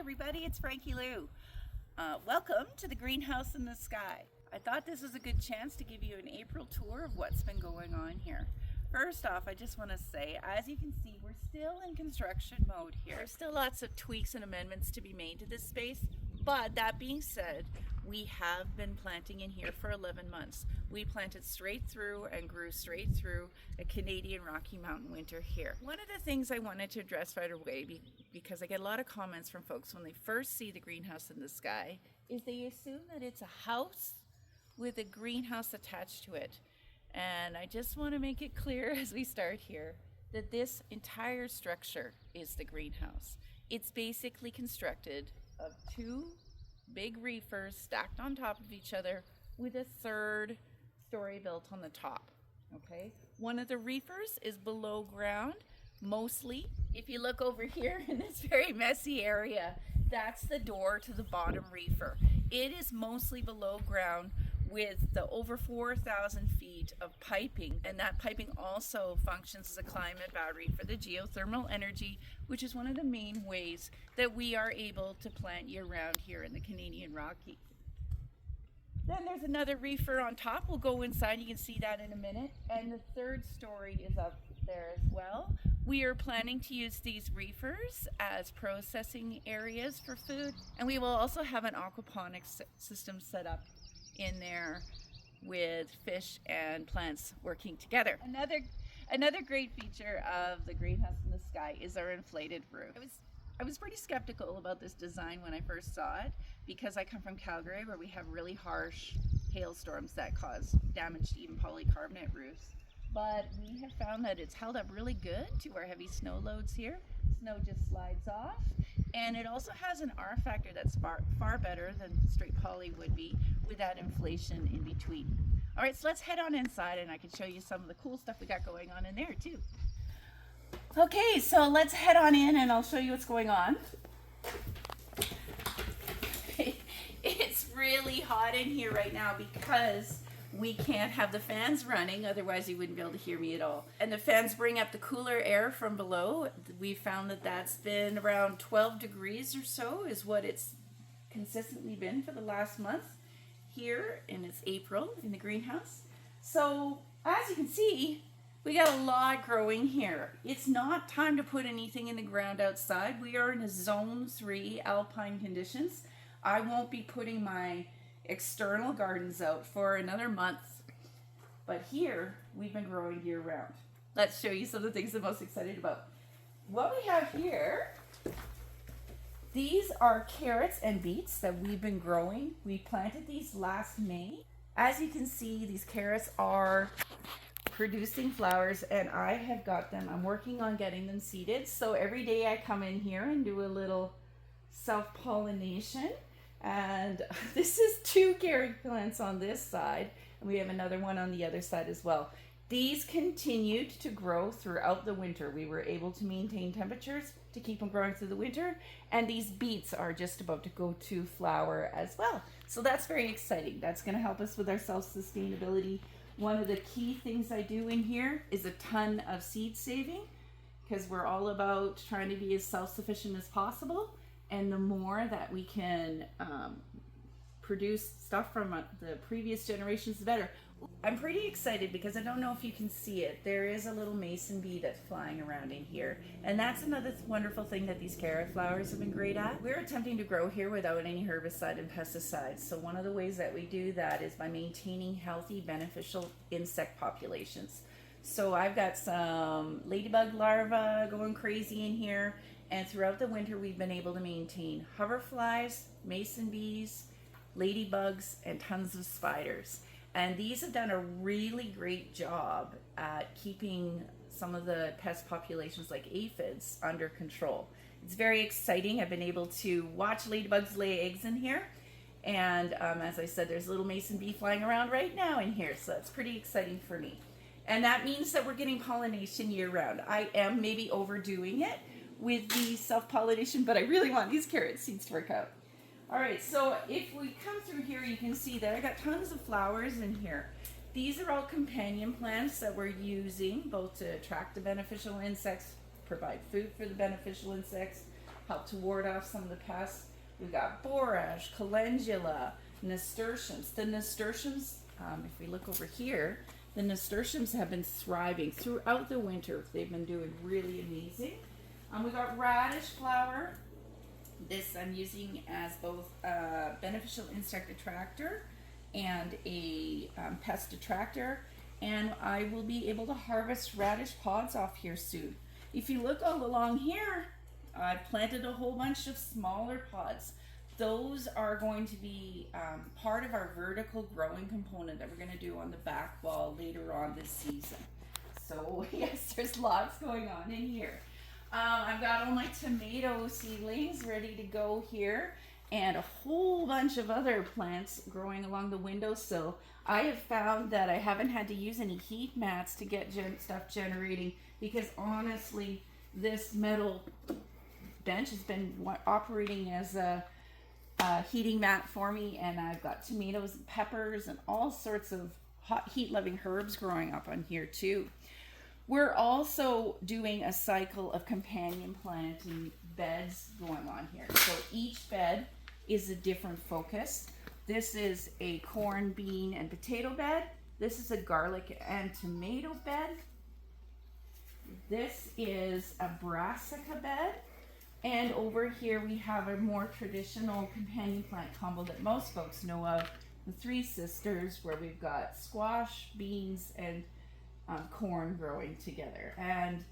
everybody, it's Frankie-Lou. Welcome to the greenhouse in the sky. I thought this was a good chance to give you an April tour of what's been going on here. First off, I just want to say, as you can see, we're still in construction mode here. There's still lots of tweaks and amendments to be made to this space, but that being said, we have been planting in here for 11 months. We planted straight through and grew straight through a Canadian Rocky Mountain winter here. One of the things I wanted to address right away, because I get a lot of comments from folks when they first see the greenhouse in the sky, is they assume that it's a house with a greenhouse attached to it. And I just want to make it clear as we start here that this entire structure is the greenhouse. It's basically constructed of two big reefers stacked on top of each other with a third story built on the top. Okay, one of the reefers is below ground mostly. If you look over here in this very messy area, that's the door to the bottom reefer. It is mostly below ground with the over 4,000 feet of piping, and that piping also functions as a climate battery for the geothermal energy, which is one of the main ways that we are able to plant year-round here in the Canadian Rockies. Then there's another reefer on top. We'll go inside, you can see that in a minute, and the third story is up there as well. We are planning to use these reefers as processing areas for food, and we will also have an aquaponics system set up in there with fish and plants working together. Another great feature of the greenhouse in the sky is our inflated roof. I was pretty skeptical about this design when I first saw it because I come from Calgary where we have really harsh hailstorms that cause damage to even polycarbonate roofs. But we have found that it's held up really good to our heavy snow loads here. Snow just slides off, and it also has an R factor that's far better than straight poly would be with that inflation in between. All right, so let's head on inside and I can show you some of the cool stuff we got going on in there too. Okay, so let's head on in and I'll show you what's going on. It's really hot in here right now because we can't have the fans running, otherwise you wouldn't be able to hear me at all. And the fans bring up the cooler air from below. We found that that's been around 12 degrees or so is what it's consistently been for the last month here, and it's April in the greenhouse. So as you can see, we got a lot growing here. It's not time to put anything in the ground outside. We are in a zone 3 alpine conditions. I won't be putting my external gardens out for another month, but here we've been growing year round. Let's show you some of the things I'm most excited about. What we have here, these are carrots and beets that we've been growing. We planted these last May. As you can see, these carrots are producing flowers and I have got them. I'm working on getting them seeded. So every day I come in here and do a little self-pollination. And this is 2 carrot plants on this side, and we have another one on the other side as well. These continued to grow throughout the winter. We were able to maintain temperatures to keep them growing through the winter, and these beets are just about to go to flower as well. So that's very exciting. That's going to help us with our self-sustainability. One of the key things I do in here is a ton of seed saving because we're all about trying to be as self-sufficient as possible. And the more that we can produce stuff from the previous generations, the better. I'm pretty excited because I don't know if you can see it. There is a little mason bee that's flying around in here. And that's another wonderful thing that these carrot flowers have been great at. We're attempting to grow here without any herbicide and pesticides. So one of the ways that we do that is by maintaining healthy, beneficial insect populations. So I've got some ladybug larvae going crazy in here. And throughout the winter, we've been able to maintain hoverflies, mason bees, ladybugs, and tons of spiders. And these have done a really great job at keeping some of the pest populations like aphids under control. It's very exciting. I've been able to watch ladybugs lay eggs in here. And as I said, there's a little mason bee flying around right now in here. So that's pretty exciting for me. And that means that we're getting pollination year round. I am maybe overdoing it with the self-pollination, but I really want these carrot seeds to work out. All right, so if we come through here, you can see that I got tons of flowers in here. These are all companion plants that we're using both to attract the beneficial insects, provide food for the beneficial insects, help to ward off some of the pests. We've got borage, calendula, nasturtiums. The nasturtiums, if we look over here, the nasturtiums have been thriving throughout the winter. They've been doing really amazing. We've got radish flower. This I'm using as both a beneficial insect attractor and a pest attractor. And I will be able to harvest radish pods off here soon. If you look all along here, I've planted a whole bunch of smaller pods. Those are going to be part of our vertical growing component that we're going to do on the back wall later on this season. So yes, there's lots going on in here. I've got all my tomato seedlings ready to go here, and a whole bunch of other plants growing along the windowsill. I have found that I haven't had to use any heat mats to get stuff generating, because honestly, this metal bench has been operating as a heating mat for me, and I've got tomatoes and peppers and all sorts of hot heat-loving herbs growing up on here too. We're also doing a cycle of companion planting beds going on here. So each bed is a different focus. This is a corn, bean, and potato bed. This is a garlic and tomato bed. This is a brassica bed. And over here we have a more traditional companion plant combo that most folks know of, the Three Sisters, where we've got squash, beans, and corn growing together. And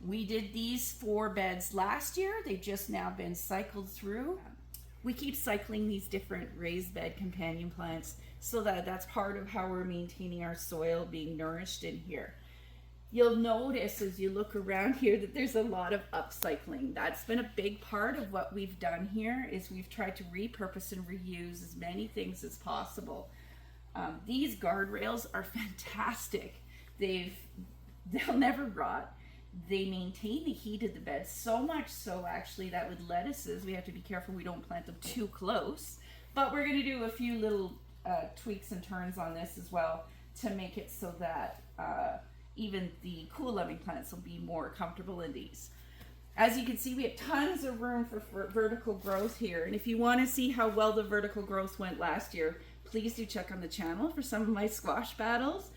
we did these 4 beds last year. They've just now been cycled through. We keep cycling these different raised bed companion plants so that that's part of how we're maintaining our soil being nourished in here. You'll notice as you look around here that there's a lot of upcycling. That's been a big part of what we've done here, is we've tried to repurpose and reuse as many things as possible. These guardrails are fantastic. They'll never rot. They maintain the heat of the bed, so much so actually that with lettuces we have to be careful we don't plant them too close. But we're going to do a few little tweaks and turns on this as well to make it so that even the cool loving plants will be more comfortable in these. As you can see, we have tons of room for vertical growth here, and if you want to see how well the vertical growth went last year, please do check on the channel for some of my squash battles.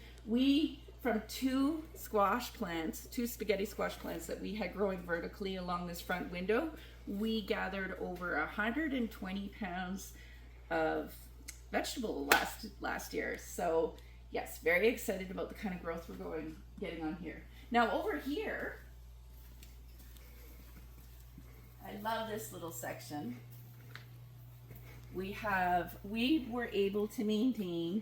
From 2 spaghetti squash plants that we had growing vertically along this front window, we gathered over 120 pounds of vegetable last year. So yes, very excited about the kind of growth we're getting on here. Now over here, I love this little section. We were able to maintain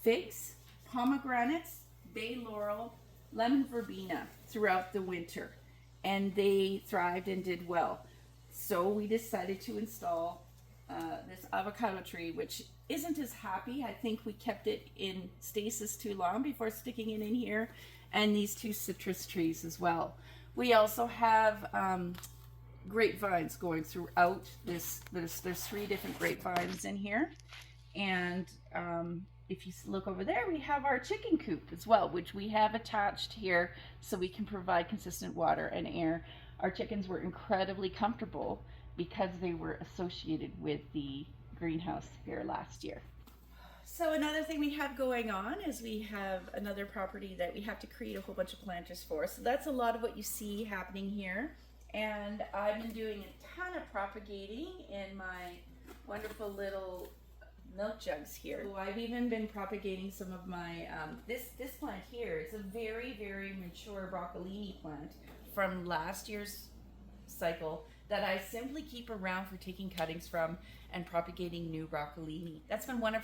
figs, pomegranates, bay laurel, lemon verbena throughout the winter, and they thrived and did well. So we decided to install this avocado tree, which isn't as happy. I think we kept it in stasis too long before sticking it in here, and these 2 citrus trees as well. We also have grapevines going throughout this. There's 3 different grapevines in here, and if you look over there, we have our chicken coop as well, which we have attached here so we can provide consistent water and air. Our chickens were incredibly comfortable because they were associated with the greenhouse here last year. So another thing we have going on is we have another property that we have to create a whole bunch of planters for. So that's a lot of what you see happening here. And I've been doing a ton of propagating in my wonderful little milk jugs here. So I've even been propagating some of my, this plant here is a very, very mature broccolini plant from last year's cycle that I simply keep around for taking cuttings from and propagating new broccolini. That's been one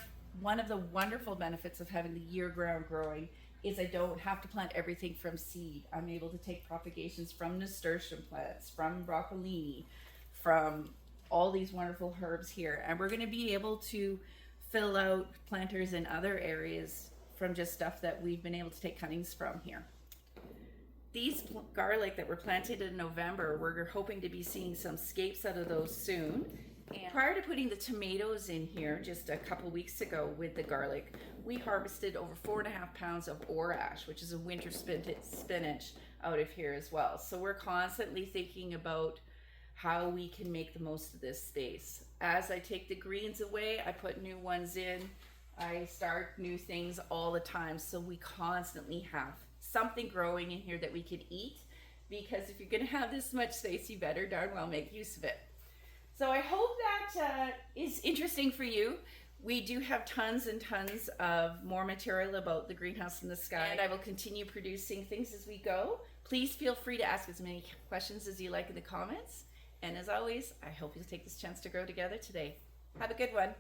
of the wonderful benefits of having the year-round growing, is I don't have to plant everything from seed. I'm able to take propagations from nasturtium plants, from broccolini, from all these wonderful herbs here, and we're going to be able to fill out planters in other areas from just stuff that we've been able to take cuttings from here. These garlic that were planted in November, we're hoping to be seeing some scapes out of those soon. And prior to putting the tomatoes in here just a couple weeks ago with the garlic, we harvested over 4.5 pounds of orash, which is a winter spinach, out of here as well. So we're constantly thinking about how we can make the most of this space. As I take the greens away, I put new ones in. I start new things all the time. So we constantly have something growing in here that we could eat, because if you're gonna have this much space, you better darn well make use of it. So I hope that is interesting for you. We do have tons and tons of more material about the greenhouse in the sky, and I will continue producing things as we go. Please feel free to ask as many questions as you like in the comments. And as always, I hope you'll take this chance to grow together today. Have a good one.